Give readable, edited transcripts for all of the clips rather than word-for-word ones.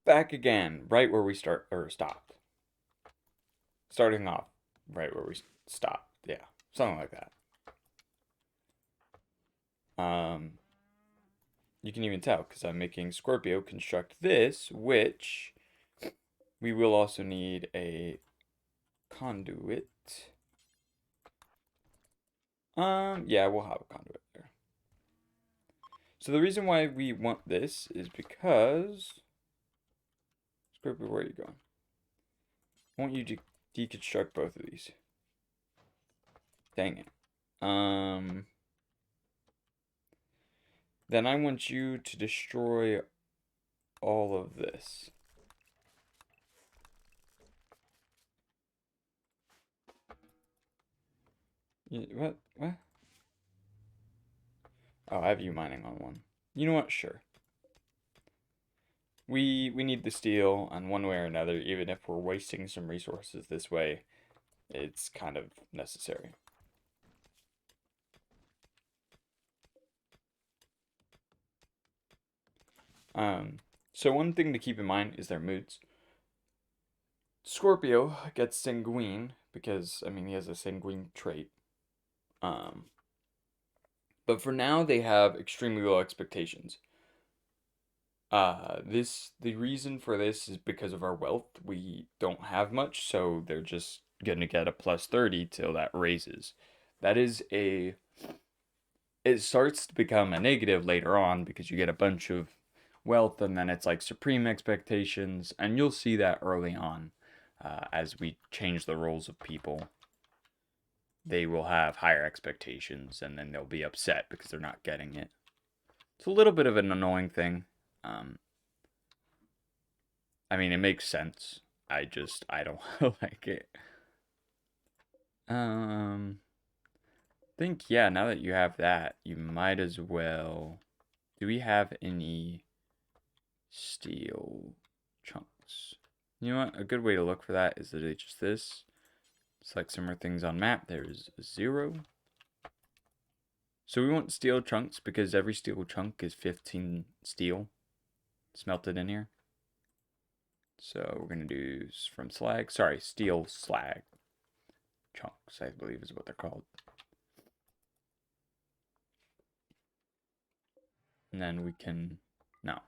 back again, right where we start or stopped. Starting off right where we stopped. Yeah, something like that. Um, you can even tell because I'm making Scorpio construct this, which we will also need a conduit. Yeah, we'll have a conduit there. So the reason why we want this is because Scorpio, where are you going? I want you to deconstruct both of these. Dang it. Then I want you to destroy all of this. What? What? Oh, I have you mining on one. You know what? Sure. We need the steel on one way or another, even if we're wasting some resources this way. It's kind of necessary. Um, so one thing to keep in mind is their moods. Scorpio gets sanguine because I mean he has a sanguine trait. Um, but for now they have extremely low expectations. The reason for this is because of our wealth. We don't have much, so they're just gonna get a plus 30 till that raises. That is a it starts to become a negative later on because you get a bunch of wealth and then it's like supreme expectations, and you'll see that early on as we change the roles of people. They will have higher expectations and then they'll be upset because they're not getting it. It's a little bit of an annoying thing. Um, I mean, it makes sense. I don't like it. Um, think, yeah, now that you have that, you might as well. Do we have any steel chunks? You know what? A good way to look for that is literally just this. Select some more things on map. There's 0. So we want steel chunks because every steel chunk is 15 steel smelted in here. So we're going to do from slag. Sorry, steel slag chunks, I believe is what they're called. And then we can, no.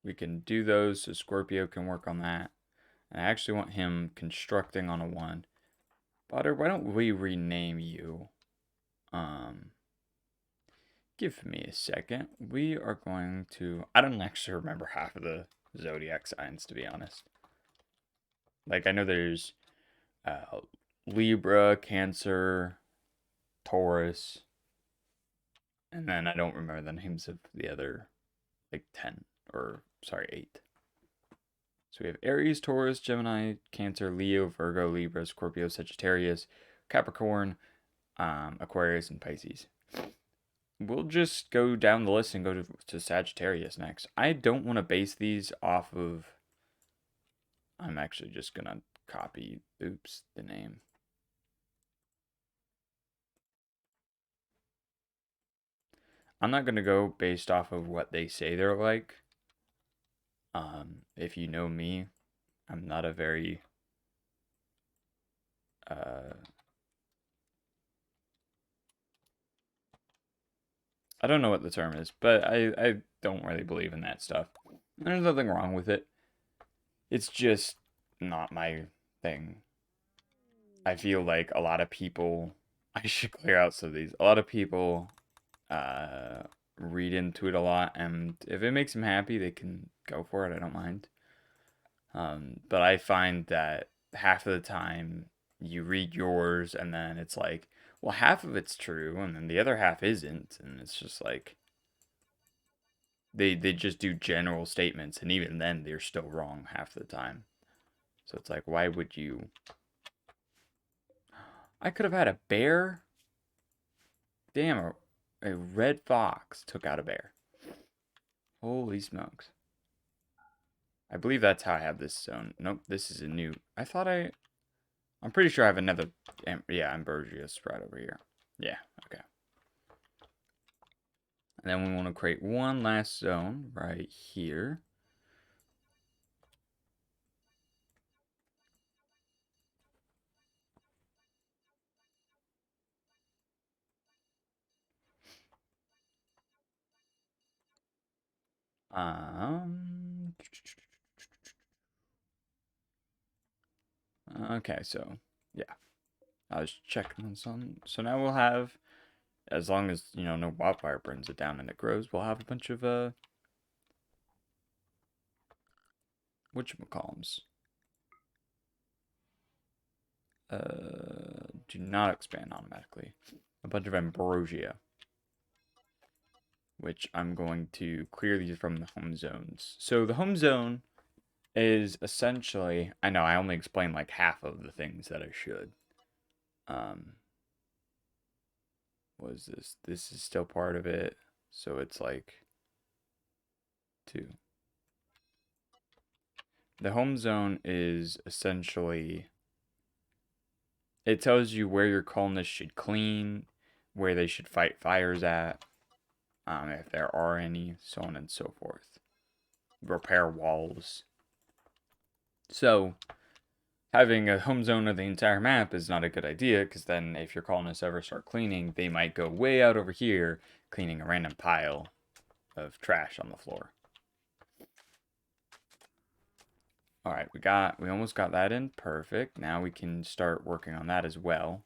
We can do those so Scorpio can work on that. And I actually want him constructing on a 1. Butter, why don't we rename you? Give me a second. We are going to, I don't actually remember half of the zodiac signs, to be honest. Like, I know there's uh, Libra, Cancer, Taurus, and then I don't remember the names of the other, like 10, or sorry, 8. So we have Aries, Taurus, Gemini, Cancer, Leo, Virgo, Libra, Scorpio, Sagittarius, Capricorn, Aquarius, and Pisces. We'll just go down the list and go to Sagittarius next. I don't want to base these off of. I'm actually just going to copy, oops, the name. I'm not going to go based off of what they say they're like. If you know me, I'm not a very I don't know what the term is, but I don't really believe in that stuff. There's nothing wrong with it. It's just not my thing. I feel like a lot of people, I should clear out some of these. A lot of people read into it a lot, and if it makes them happy, they can go for it. I don't mind. But I find that half of the time you read yours, and then it's like, well, half of it's true, and then the other half isn't, and it's just like they just do general statements, and even then they're still wrong half the time. So it's like, why would you? I could have had a bear. Damn, a red fox took out a bear. Holy smokes. I believe that's how I have this zone. Nope, this is a new. I'm pretty sure I have another. Yeah, Ambrosius right over here. Yeah, okay. And then we want to create one last zone right here. Um. Okay, so yeah, I was checking on some. So now we'll have, as long as no wildfire burns it down and it grows, we'll have a bunch of whatchamacallums. Do not expand automatically. A bunch of ambrosia, which I'm going to clear these from the home zones. So the home zone is essentially, I know I only explained like half of the things that I should. What is this? This is still part of it. So it's like 2. The home zone is essentially, it tells you where your colonists should clean, where they should fight fires at, if there are any, so on and so forth. Repair walls. So having a home zone of the entire map is not a good idea, because then if your colonists ever start cleaning, they might go way out over here cleaning a random pile of trash on the floor. Alright, we almost got that in. Perfect. Now we can start working on that as well.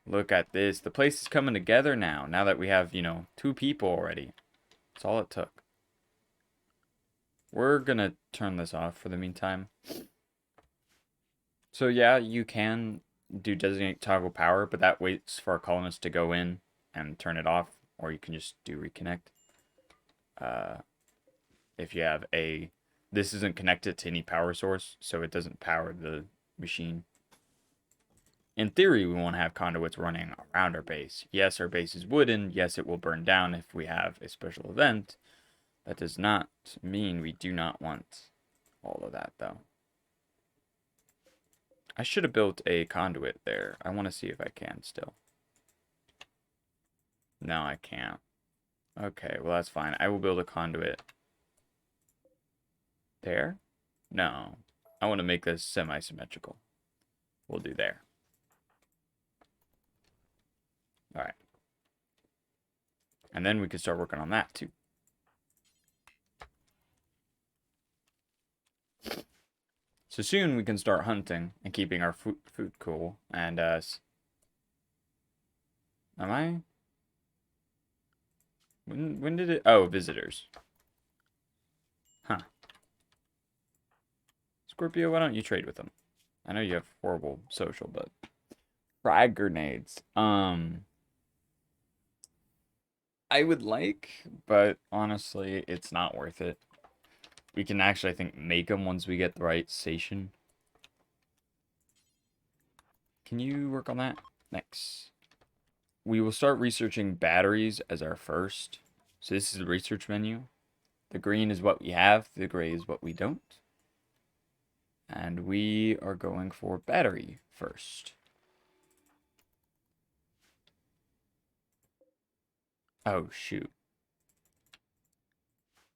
Look at this. The place is coming together now. Now that we have, 2 people already. That's all it took. We're gonna turn this off for the meantime. So yeah, you can do designate toggle power, but that waits for a colonist to go in and turn it off, or you can just do reconnect. If you have this isn't connected to any power source, so it doesn't power the machine. In theory, we want to have conduits running around our base. Yes, our base is wooden. Yes, it will burn down if we have a special event. That does not mean we do not want all of that, though. I should have built a conduit there. I want to see if I can still. No, I can't. Okay, well, that's fine. I will build a conduit there. No, I want to make this semi-symmetrical. We'll do there. All right. And then we can start working on that, too. So soon we can start hunting and keeping our food cool. And, am I? When did it? Oh, visitors. Huh. Scorpio, why don't you trade with them? I know you have horrible social, but frag grenades. I would like, but honestly, it's not worth it. We can actually, I think, make them once we get the right station. Can you work on that? Thanks. We will start researching batteries as our first. So this is the research menu. The green is what we have. The gray is what we don't. And we are going for battery first. Oh, shoot.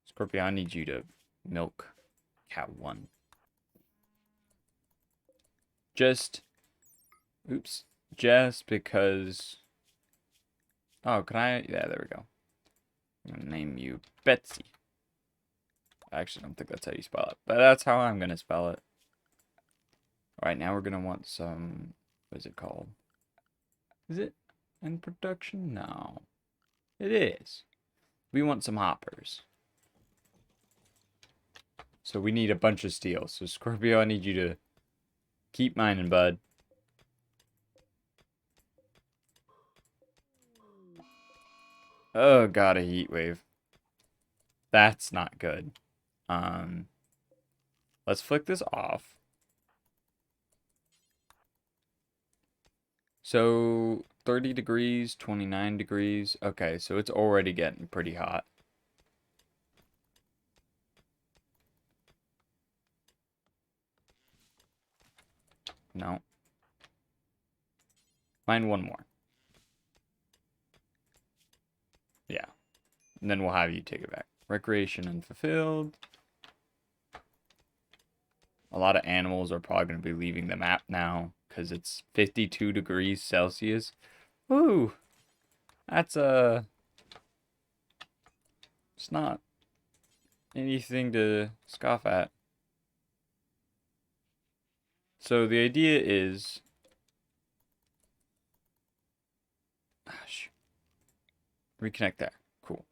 Scorpio, I need you to milk cow 1. Oops. Just because... Oh, can I? Yeah, there we go. I'm going to name you Betsy. I actually don't think that's how you spell it, but that's how I'm going to spell it. Alright, now we're going to want some... What is it called? Is it in production? No. It is. We want some hoppers. So we need a bunch of steel. So Scorpio, I need you to keep mining, bud. Oh god, a heat wave. That's not good. Let's flick this off. So 30 degrees, 29 degrees. Okay, so it's already getting pretty hot. No. Find one more. Yeah. And then we'll have you take it back. Recreation unfulfilled. A lot of animals are probably going to be leaving the map now because it's 52 degrees Celsius. Woo! That's It's not anything to scoff at. So the idea is, reconnect that. Cool.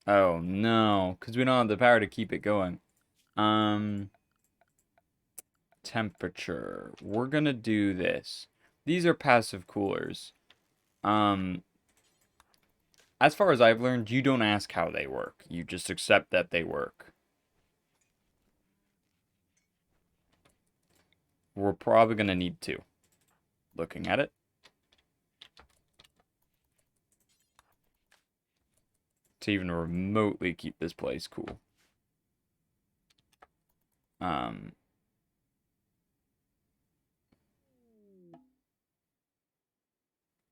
Oh no, because we don't have the power to keep it going. Um, Temperature. We're gonna do this. These are passive coolers. Um, as far as I've learned, you don't ask how they work. You just accept that they work. We're probably gonna need two. Looking at it. To even remotely keep this place cool. Um,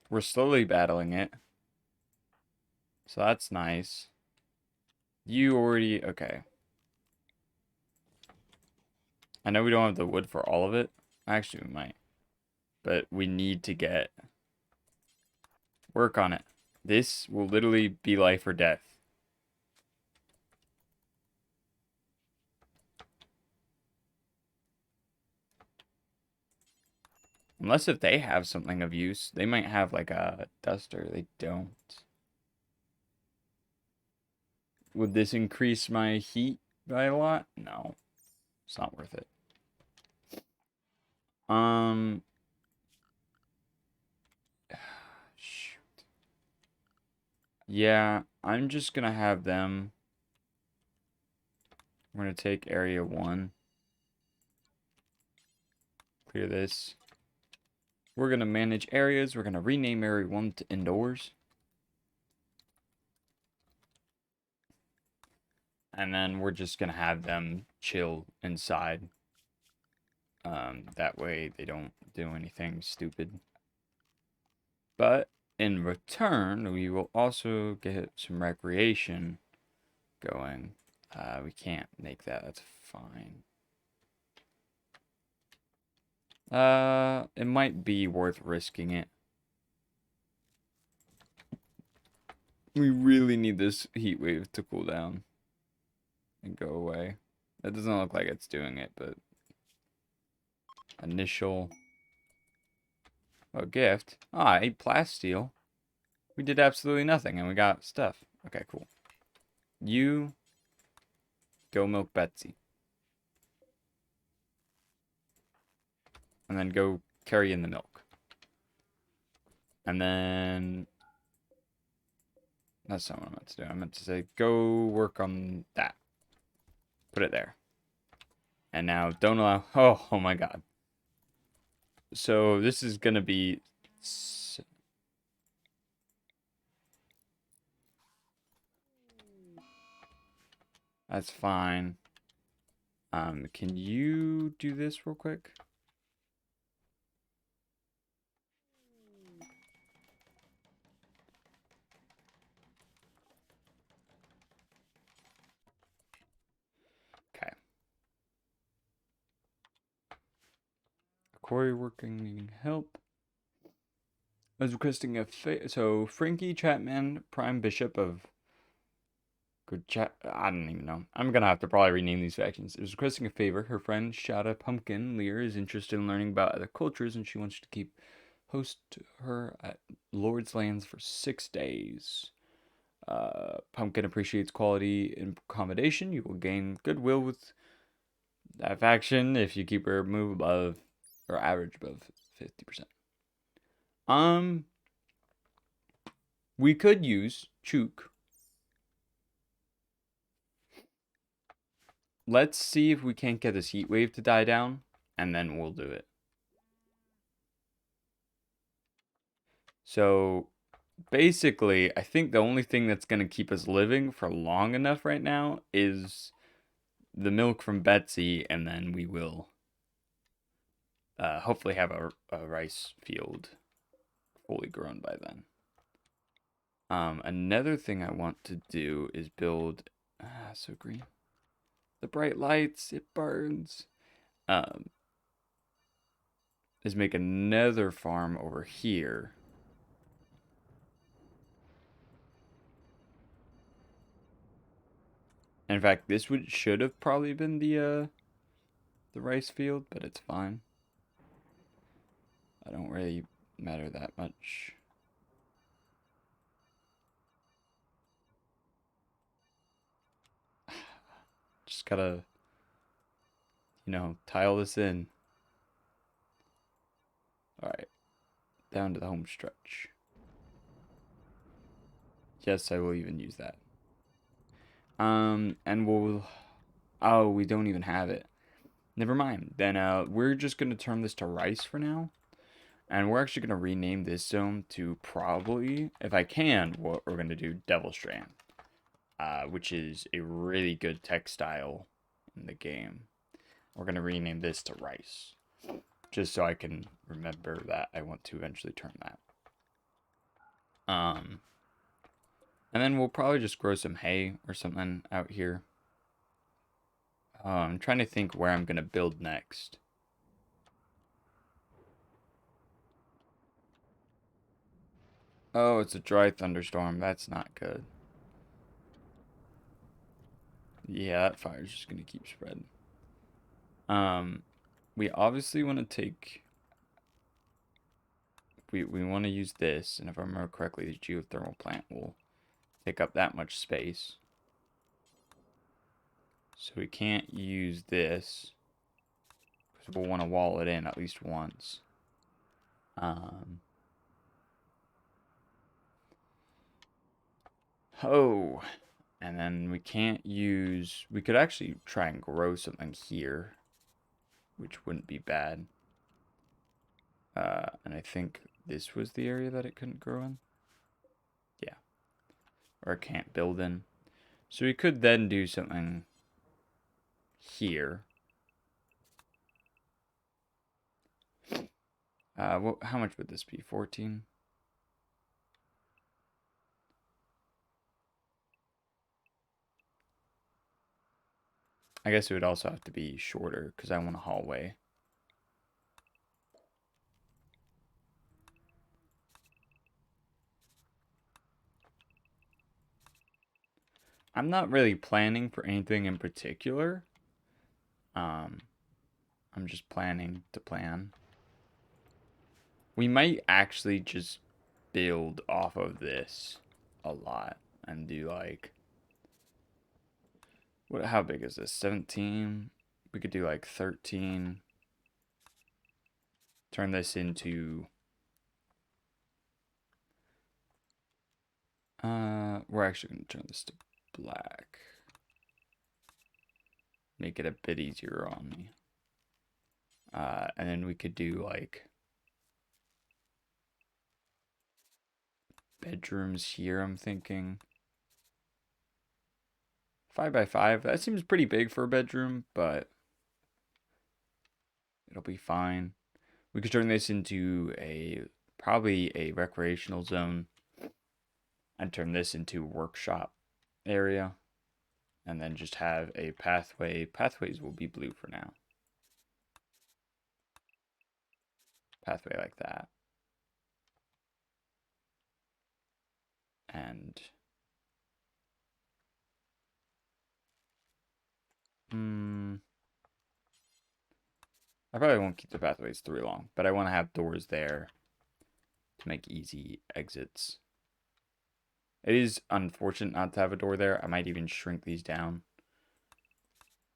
we're slowly battling it. So that's nice. You already... Okay. I know we don't have the wood for all of it. Actually, we might. But we need to get... Work on it. This will literally be life or death. Unless if they have something of use. They might have like a duster. They don't. Would this increase my heat by a lot? No. It's not worth it. Shoot. Yeah, I'm just gonna have them. We're gonna take area 1. Clear this. We're gonna manage areas. We're gonna rename area 1 to indoors. And then we're just gonna have them chill inside. That way they don't do anything stupid. But in return, we will also get some recreation going. We can't make that. That's fine. It might be worth risking it. We really need this heat wave to cool down and go away. That doesn't look like it's doing it, but initial. Oh, gift. Ah, 8 plasteel. We did absolutely nothing and we got stuff. Okay, cool. You go milk Betsy. And then go carry in the milk. And then... That's not what I meant to do. I meant to say, go work on that. Put it there. And now don't allow... Oh my god. So this is going to be... That's fine. Can you do this real quick? Okay. Corey working, needing help. I was requesting a so Frankie Chapman, Prime Bishop of Good Chat. I don't even know. I'm gonna have to probably rename these factions. It was requesting a favor. Her friend Shada Pumpkin Lear is interested in learning about other cultures, and she wants to keep host her at Lord's Lands for 6 days. Pumpkin appreciates quality and accommodation. You will gain goodwill with that faction if you keep her move above or average above 50%. We could use Chook. Let's see if we can't get this heat wave to die down, and then we'll do it. So, basically, I think the only thing that's going to keep us living for long enough right now is the milk from Betsy, and then we will hopefully have a rice field fully grown by then. Another thing I want to do is build... so green. The bright lights, it burns. Is make another farm over here. In fact, this should have probably been the rice field, but it's fine. I don't really matter that much. Just gotta, tile this in. Alright, down to the home stretch. Yes, I will even use that. And we'll... Oh, we don't even have it. Never mind. Then, we're just gonna turn this to rice for now. And we're actually gonna rename this zone to probably, if I can, what we're gonna do Devil Strand. Which is a really good textile in the game. We're going to rename this to rice, just so I can remember that I want to eventually turn that. And then we'll probably just grow some hay or something out here. I'm trying to think where I'm going to build next. Oh, it's a dry thunderstorm. That's not good. Yeah, that fire's just going to keep spreading. We obviously want to take... We want to use this, and if I remember correctly, the geothermal plant will take up that much space. So we can't use this, because we'll want to wall it in at least once. Oh, and then we can't use... We could actually try and grow something here, which wouldn't be bad. And I think this was the area that it couldn't grow in. Yeah. Or it can't build in. So we could then do something here. How much would this be? 14? I guess it would also have to be shorter because I want a hallway. I'm not really planning for anything in particular. I'm just planning to plan. We might actually just build off of this a lot and do like... How big is this? 17? We could do like 13. Turn this into... we're actually going to turn this to black. Make it a bit easier on me. And then we could do like bedrooms here, I'm thinking. 5x5. That seems pretty big for a bedroom, but it'll be fine. We could turn this into probably a recreational zone and turn this into workshop area. And then just have a pathway. Pathways will be blue for now. Pathway like that. And I probably won't keep the pathways through long, but I want to have doors there to make easy exits. It is unfortunate not to have a door there. I might even shrink these down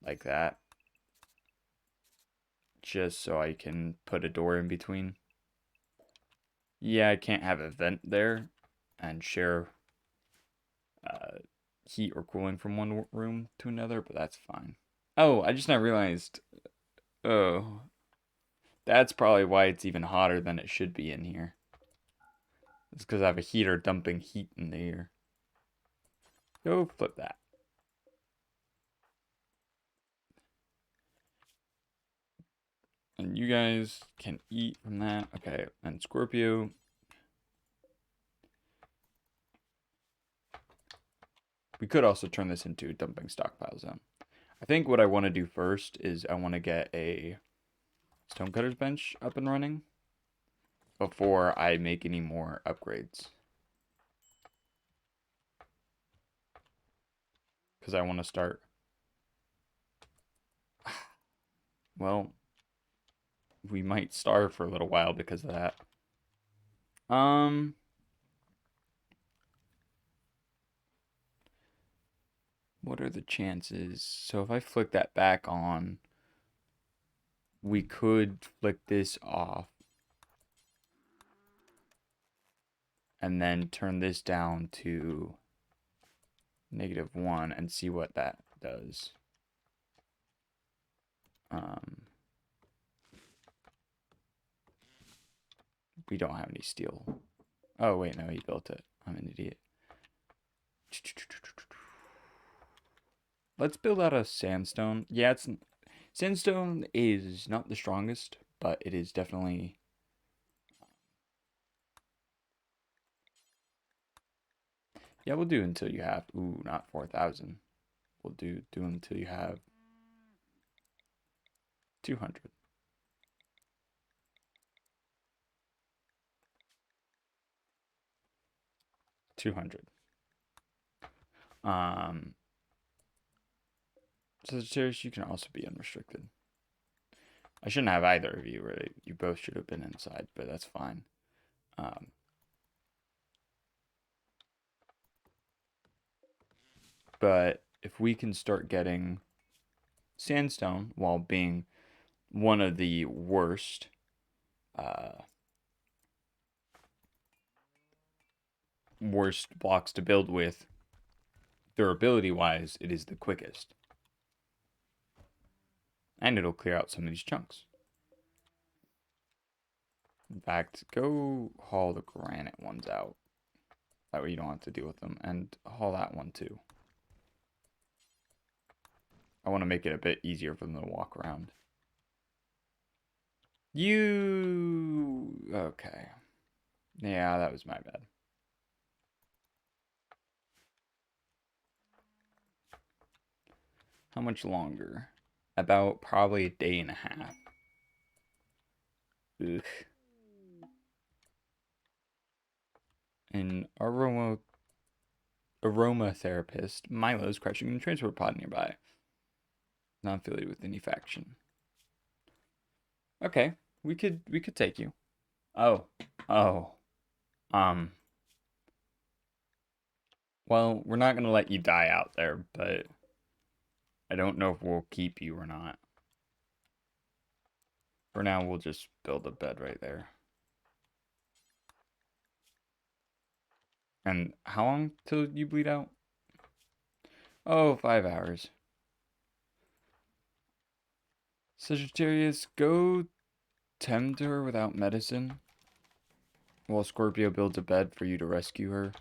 like that, just so I can put a door in between. Yeah, I can't have a vent there and share heat or cooling from one room to another, but that's fine. Oh, I just now realized. Oh, that's probably why it's even hotter than it should be in here. It's because I have a heater dumping heat in the air. Go flip that. And you guys can eat from that. Okay, and Scorpio. We could also turn this into a dumping stockpile zone. I think what I want to do first is I want to get a stonecutter's bench up and running before I make any more upgrades. because I want to start. Well, we might starve for a little while because of that. What are the chances? So if I flick that back on, we could flick this off and then turn this down to -1 and see what that does. We don't have any steel. Oh, wait, no, he built it. I'm an idiot. Let's build out a sandstone. Yeah, sandstone is not the strongest, but it is definitely... Yeah, we'll do until you have... Ooh, not 4,000. We'll do until you have 200. 200. Sagittarius, you can also be unrestricted. I shouldn't have either of you, really. You both should have been inside, but that's fine. But if we can start getting sandstone while being one of the worst worst blocks to build with, durability wise, it is the quickest. And it'll clear out some of these chunks. In fact, go haul the granite ones out. That way you don't have to deal with them. And haul that one too. I want to make it a bit easier for them to walk around. Okay. Yeah, that was my bad. How much longer? About probably a day and a half. Ugh. An aromatherapist, Milo's crushing in a transport pod nearby. Not affiliated with any faction. Okay, we could take you. Oh. Well, we're not gonna let you die out there, but I don't know if we'll keep you or not. For now, we'll just build a bed right there. And how long till you bleed out? Oh, 5 hours. Sagittarius, go tend to her without medicine while Scorpio builds a bed for you to rescue her.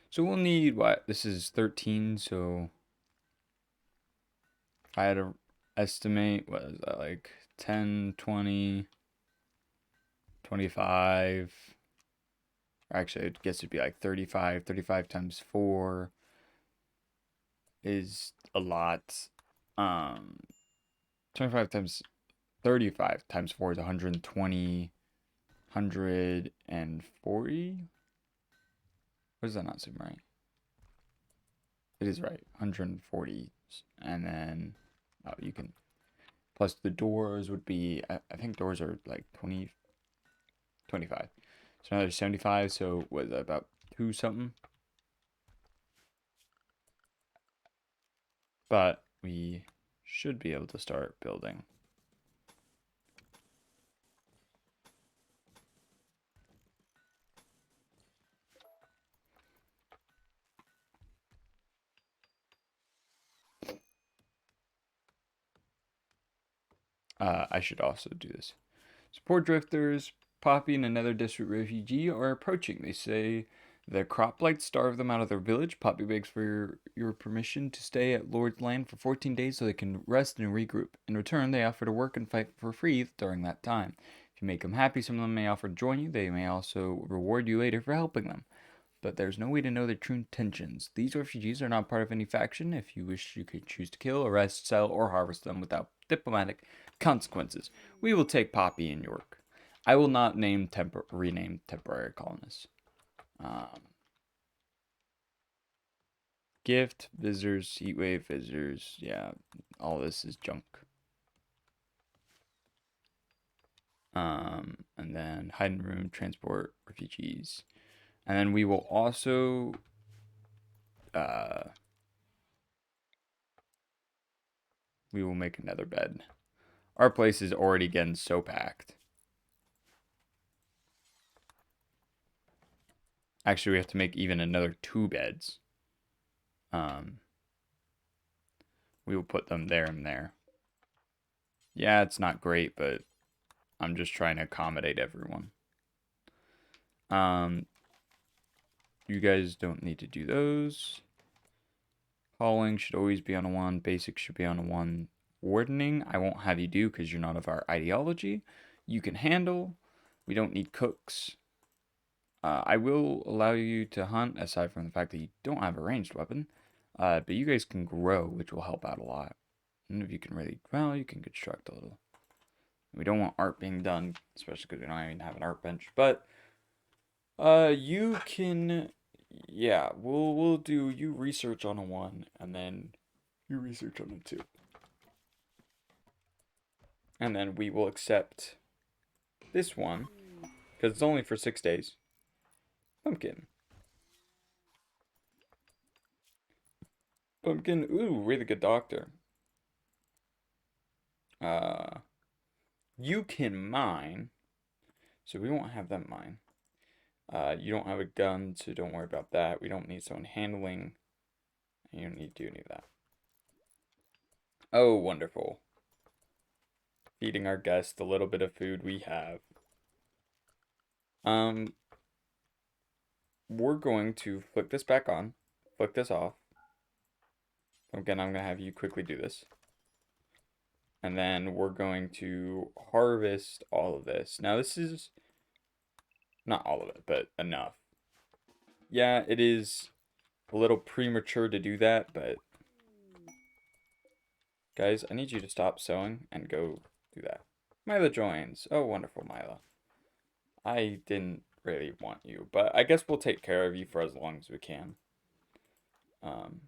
So we'll need what? This is 13, so if I had to estimate, what is that, like 10, 20, 25. Actually, I guess it'd be like 35. 35 times 4 is a lot. 25 times 35 times 4 is 120. 140. What does that not seem right? It is right. 140. And then, oh, you can, plus the doors would be, I think doors are like 20, 25. So another 75. So was that about 2 something? But we should be able to start building. I should also do this. Support drifters. Poppy and another desperate refugee are approaching. They say the crop blight starved them out of their village. Poppy begs for your permission to stay at Lord's land for 14 days so they can rest and regroup. In return, they offer to work and fight for free during that time. If you make them happy, some of them may offer to join you. They may also reward you later for helping them. But there's no way to know their true intentions. These refugees are not part of any faction. If you wish, you could choose to kill, arrest, sell, or harvest them without diplomatic consequences. We will take Poppy and York. I will not rename temporary colonists. gift, visitors, heatwave, visitors. Yeah, all this is junk. And then hiding room, transport, refugees. And then we will also we will make another bed. Our place is already getting so packed. Actually, we have to make even another 2 beds. Um, we will put them there and there. Yeah, it's not great, but I'm just trying to accommodate everyone. Um, you guys don't need to do those. Hauling should always be on a 1. Basic should be on a 1. Wardening, I won't have you do because you're not of our ideology. You can handle. We don't need cooks. I will allow you to hunt, aside from the fact that you don't have a ranged weapon. But you guys can grow, which will help out a lot. And if you can really, well, you can construct a little. We don't want art being done, especially because we don't even have an art bench. But you can, yeah, we'll do you research on a 1, and then you research on a 2, and then we will accept this one because it's only for 6 days. Pumpkin, pumpkin. Ooh, really good doctor. Uh, you can mine, so we won't have them mine. You don't have a gun, so don't worry about that. We don't need someone handling. You don't need to do any of that. Oh, wonderful. Feeding our guests the little bit of food we have. Um, we're going to flick this back on, flick this off. Again, I'm going to have you quickly do this. And then we're going to harvest all of this. Now, this is not all of it, but enough. Yeah, it is a little premature to do that, but guys, I need you to stop sewing and go do that. Mila joins. Oh, wonderful, Mila. I didn't really want you, but I guess we'll take care of you for as long as we can. Um,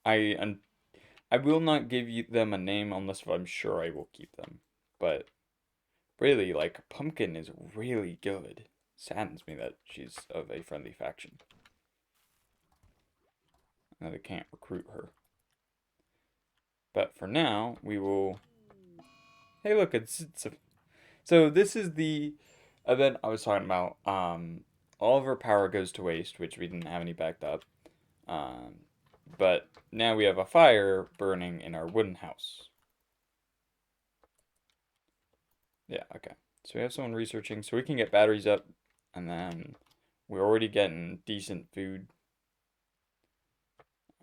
I I will not give them a name unless I'm sure I will keep them. But really, like, Pumpkin is really good. Saddens me that she's of a friendly faction. And that I can't recruit her. But for now, we will... Hey, look, it's a... So this is the event I was talking about. All of our power goes to waste, which we didn't have any backed up. But now we have a fire burning in our wooden house. Yeah, okay. So we have someone researching, so we can get batteries up, and then we're already getting decent food.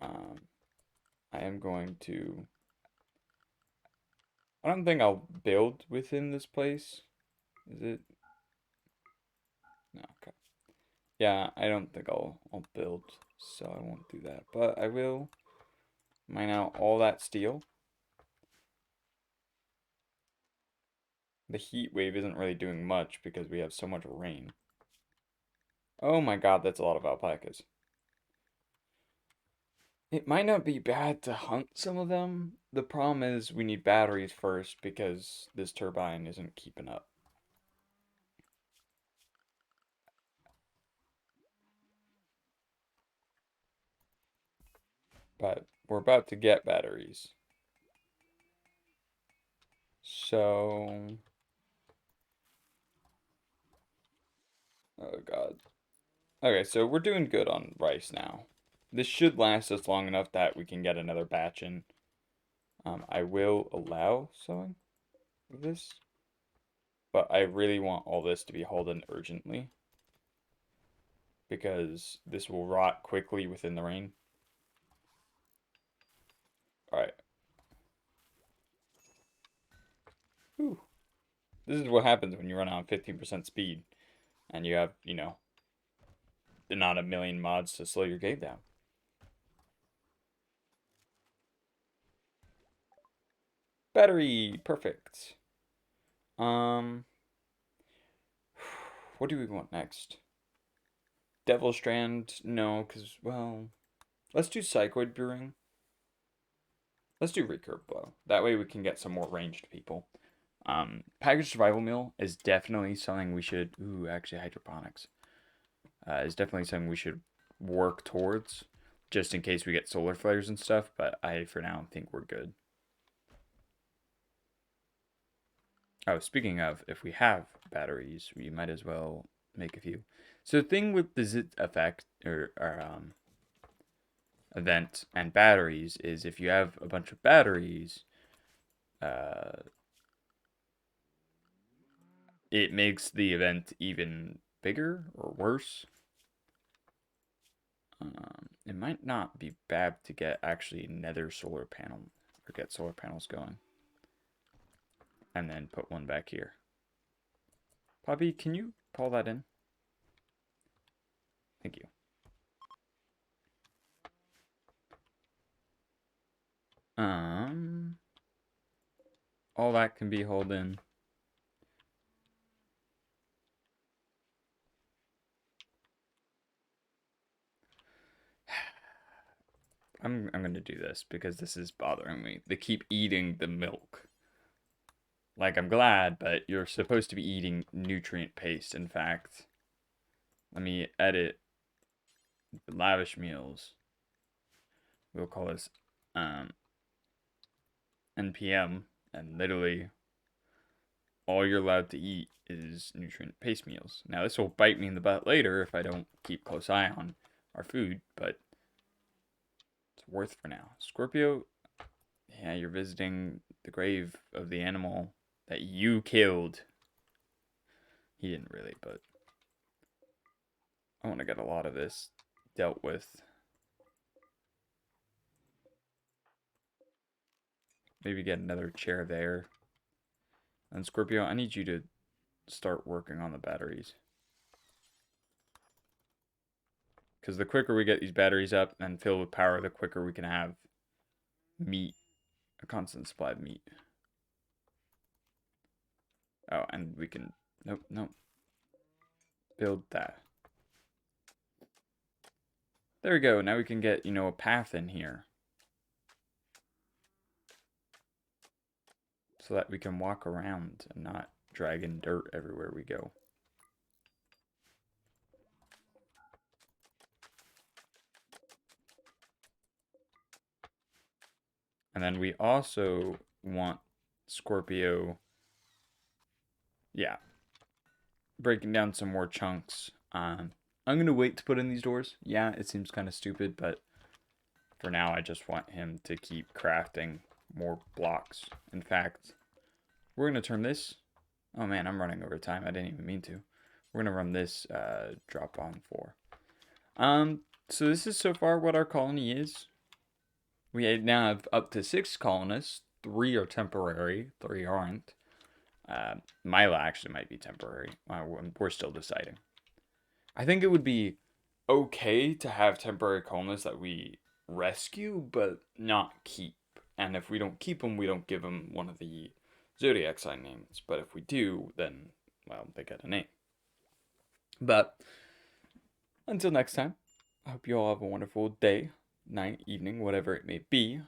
I am going to... I don't think I'll build within this place. Is it? No, okay. Yeah, I don't think I'll build, so I won't do that. But I will mine out all that steel. The heat wave isn't really doing much because we have so much rain. Oh my god, that's a lot of alpacas. It might not be bad to hunt some of them. The problem is we need batteries first because this turbine isn't keeping up. But we're about to get batteries. So... Oh god. Okay, so we're doing good on rice now. This should last us long enough that we can get another batch in. I will allow sowing of this, but I really want all this to be hauled in urgently because this will rot quickly within the rain. Alright. Whew. This is what happens when you run on 15% speed and you have, you know, not a million mods to slow your game down. Battery, perfect. What do we want next? Devil Strand, no, because, well, Let's do Psychoid Brewing. Let's do Recurve Blow. That way we can get some more ranged people. Packaged Survival Meal is definitely something we should... Ooh, actually Hydroponics. Is definitely something we should work towards. Just in case we get solar flares and stuff. But I, for now, think we're good. Oh, speaking of, if we have batteries, we might as well make a few. So the thing with the Zit effect, or event and batteries is if you have a bunch of batteries, it makes the event even bigger or worse. It might not be bad to get actually nether solar panel or get solar panels going. And then put one back here. Poppy, can you pull that in? Thank you. All that can be hauled in. I'm gonna do this because this is bothering me. They keep eating the milk. Like, I'm glad, but you're supposed to be eating nutrient paste. In fact, let me edit lavish meals. We'll call this NPM, and literally all you're allowed to eat is nutrient paste meals. Now, this will bite me in the butt later if I don't keep close eye on our food, but it's worth for now. Scorpio, yeah, you're visiting the grave of the animal that you killed. He didn't really, but I want to get a lot of this dealt with. Maybe get another chair there. And Scorpio, I need you to start working on the batteries. Because the quicker we get these batteries up and filled with power, the quicker we can have meat, a constant supply of meat. Oh, and we can, nope, nope. Build that. There we go. Now we can get, a path in here. So that we can walk around and not dragging dirt everywhere we go. And then we also want Scorpio, yeah, breaking down some more chunks. I'm going to wait to put in these doors. Yeah, it seems kind of stupid, but for now I just want him to keep crafting more blocks. In fact, we're going to turn this... Oh man, I'm running over time. I didn't even mean to. We're going to run this drop on 4. So this is so far what our colony is. We now have up to 6 colonists. 3 are temporary, 3 aren't. Mila actually might be temporary. We're still deciding. I think it would be okay to have temporary colonists that we rescue, but not keep. And if we don't keep them, we don't give them one of the zodiac sign names. But if we do, then, well, they get a name. But until next time, I hope you all have a wonderful day, night, evening, whatever it may be.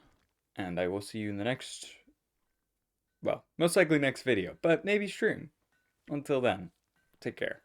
And I will see you in the next, well, most likely next video, but maybe stream. Until then, take care.